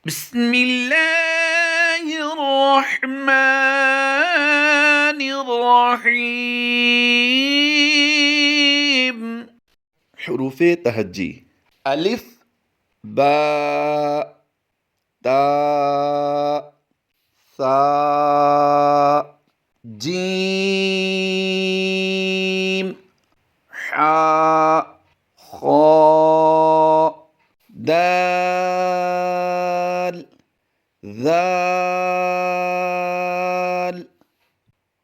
बिस्मिल्लाहिर्रहमानिर्रहीम। हुरूफ़े तहज्जी। अलिफ, बा, ता, सा, जीम, हा, खा, दाल, ذال،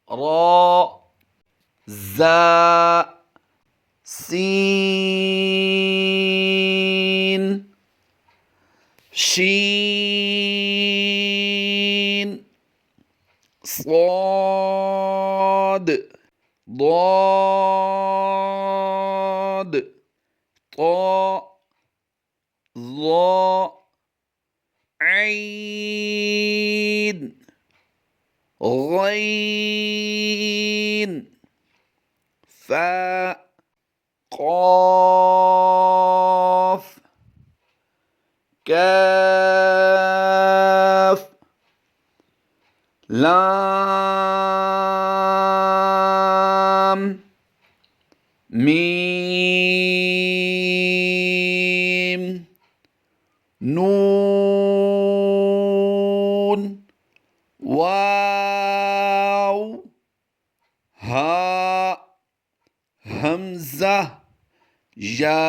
را، زا، سين، شين، صاد، ضاد، طاء، ظاء، عين، غين، فاء، قاف، كاف، لام، ميم، नून, वाव, हा, हमज़ा, या।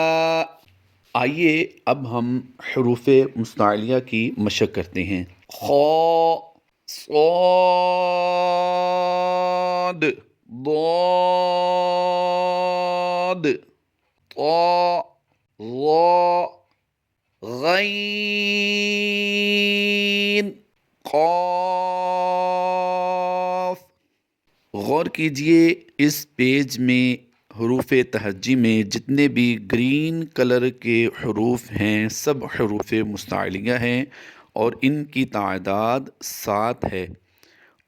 आइए अब हम हरूफ़े मुस्तालिया की मशक करते हैं। खौ, स्वाद, ضاد، طा, ظा, गैन, क़ाफ़। गौर कीजिए इस पेज में हरूफ़े तहज्जी में जितने भी ग्रीन कलर के हरूफ हैं सब हरूफ़े मुस्तालिया हैं और इनकी तादाद 7 है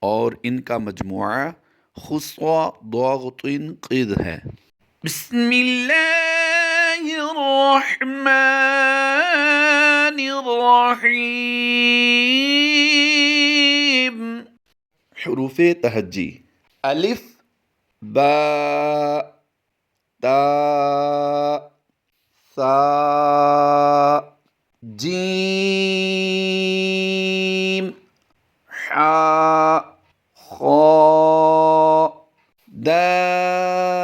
और इनका मजमुआ खुस्वा दाग़तिन क़िद है। बिस्मिल्लाहिर्रहमानिर्रहीम। हुरूफ़े तहज्जी। अलिफ, बा, ता, सा, जीम, हा, खा, दाल,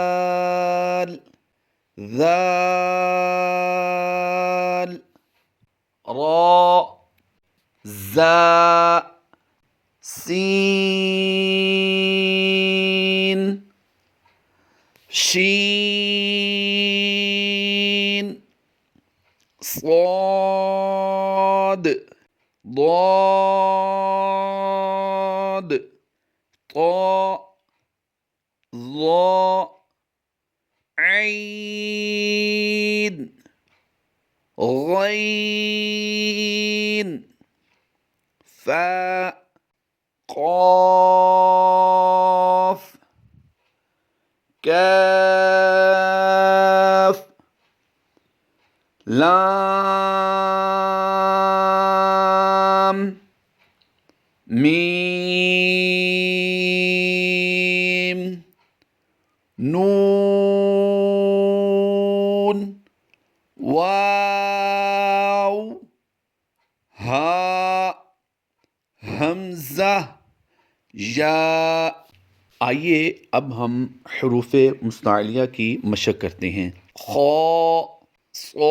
ذال، را، زا، سين، شين، صاد، ضاد، طاء، ظاء، عين، غين، فاء، قاف، كاف، لام، ميم، नून, वाव, हा, हमज़ा, या। आइए अब हम हरूफ़े मुस्तालिया की मशक करते हैं। खौ, स्वाद,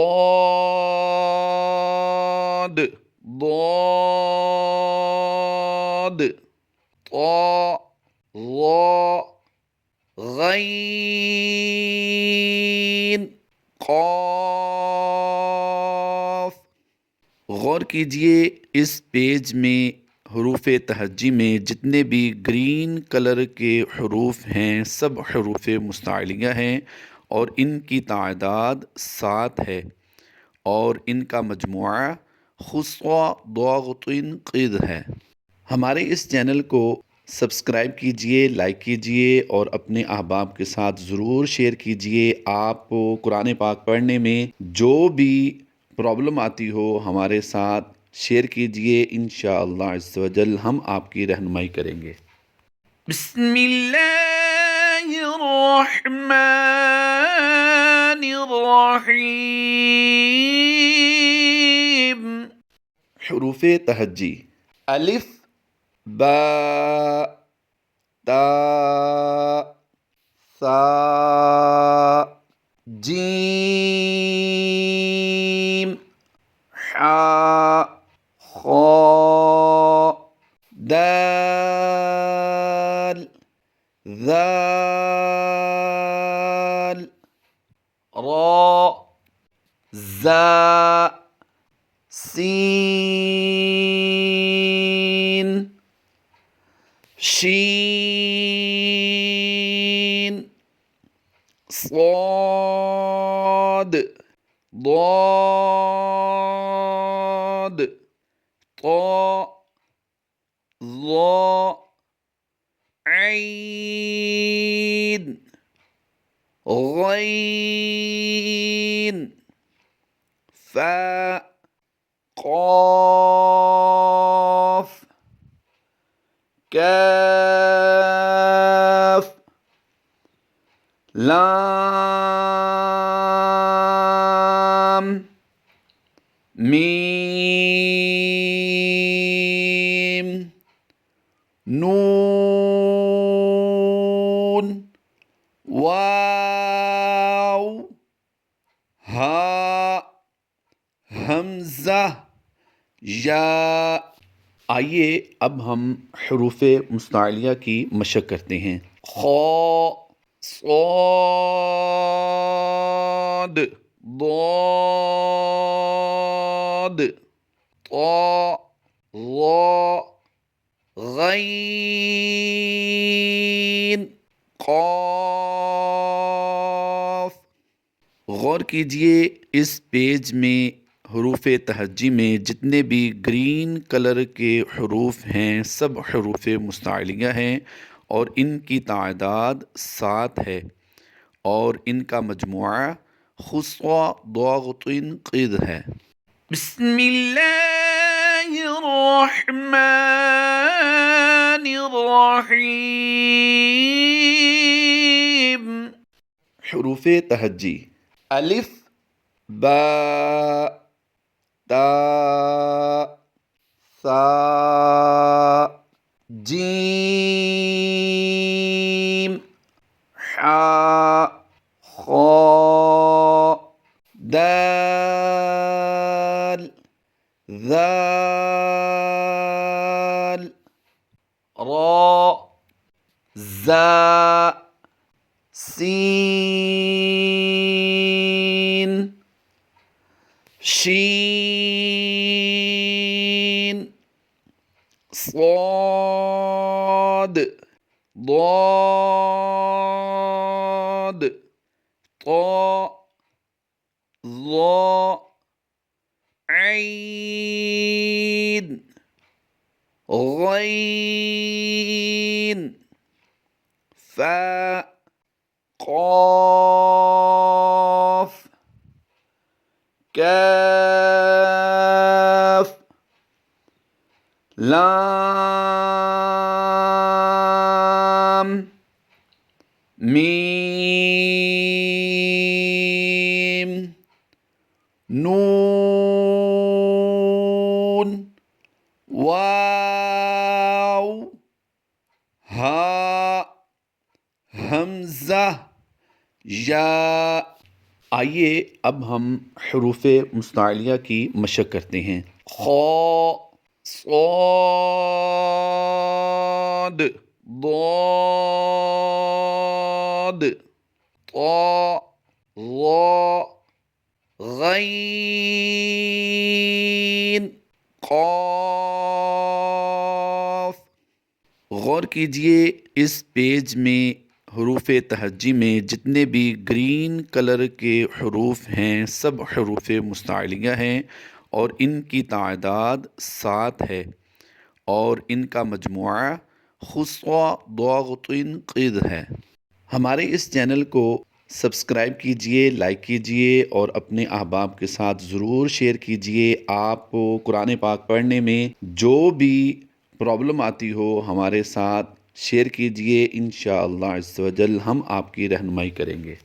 ضاد، طा, ظा, गैन, क़ाफ़। गौर कीजिए इस पेज में हरूफ़े तहज्जी में जितने भी ग्रीन कलर के हरूफ हैं सब हरूफ़े मुस्तालिया हैं और इनकी तादाद 7 है और इनका मजमुआ खुस्वा दाग़तिन क़िद है। हमारे इस चैनल को सब्सक्राइब कीजिए, लाइक कीजिए और अपने अहबाब के साथ ज़रूर शेयर कीजिए। आपको कुरान पाक पढ़ने में जो भी प्रॉब्लम आती हो हमारे साथ शेयर कीजिए, इंशाअल्लाह अज़्ज़ व जल हम आपकी रहनुमाई करेंगे। बिस्मिल्लाहिर्रहमानिर्रहीम। हुरूफ़ तहज्जी अलिफ, बा, ता, सा, जीम, हा, खा, दाल, ذال، را، زا، سين، شين، صاد، ضاد، طاء، ظاء، عين، غين، فاء، قاف، كاف، لام، ميم، نون، वाव, हा, हमज़ा, या। आइए अब हम हुरूफ़ मुस्तालिया की मशक करते हैं। खौ, सौद, दौद, तौ, ज़ौ, गैन, क़ाफ। गौर कीजिए, इस पेज में हुरूफ़ तहज्जी में जितने भी ग्रीन कलर के हुरूफ हैं सब हुरूफ़ मुस्तालिया हैं और इनकी तादाद 7 है और इनका मजमुआ खुस्वा दाग़तिन क़िद है। बिस्मिल्लाहिर्रहमानिर्रहीम। हुरूफ़ तहज्जी अलिफ, बा, ता, सा, जीम, हा, खा, दाल, ذال، را، زا، سين، شين، صاد، ضاد، طاء، ظاء، عين، غين، فاء، قاف، كاف، لام، ميم، नून, वाव, हा, हमज़ा, या। आइए अब हम हुरूफ़ मुस्तालिया की मशक करते हैं। खौ, सौद, दौद, तौ, ज़ौ, गैन, क़ाफ। गौर कीजिए, इस पेज में हुरूफ़ तहज्जी में जितने भी ग्रीन कलर के हुरूफ हैं सब हुरूफ़ मुस्तालिया हैं और इनकी तादाद 7 है और इनका मजमुआ खुस्वा दाग़तिन क़िद है। हमारे इस चैनल को सब्सक्राइब कीजिए, लाइक कीजिए और अपने अहबाब के साथ ज़रूर शेयर कीजिए। आपको कुरान पाक पढ़ने में जो भी प्रॉब्लम आती हो हमारे साथ शेयर कीजिए। इंशाअल्लाह अज़्ज़ व जल हम आपकी रहनुमाई करेंगे।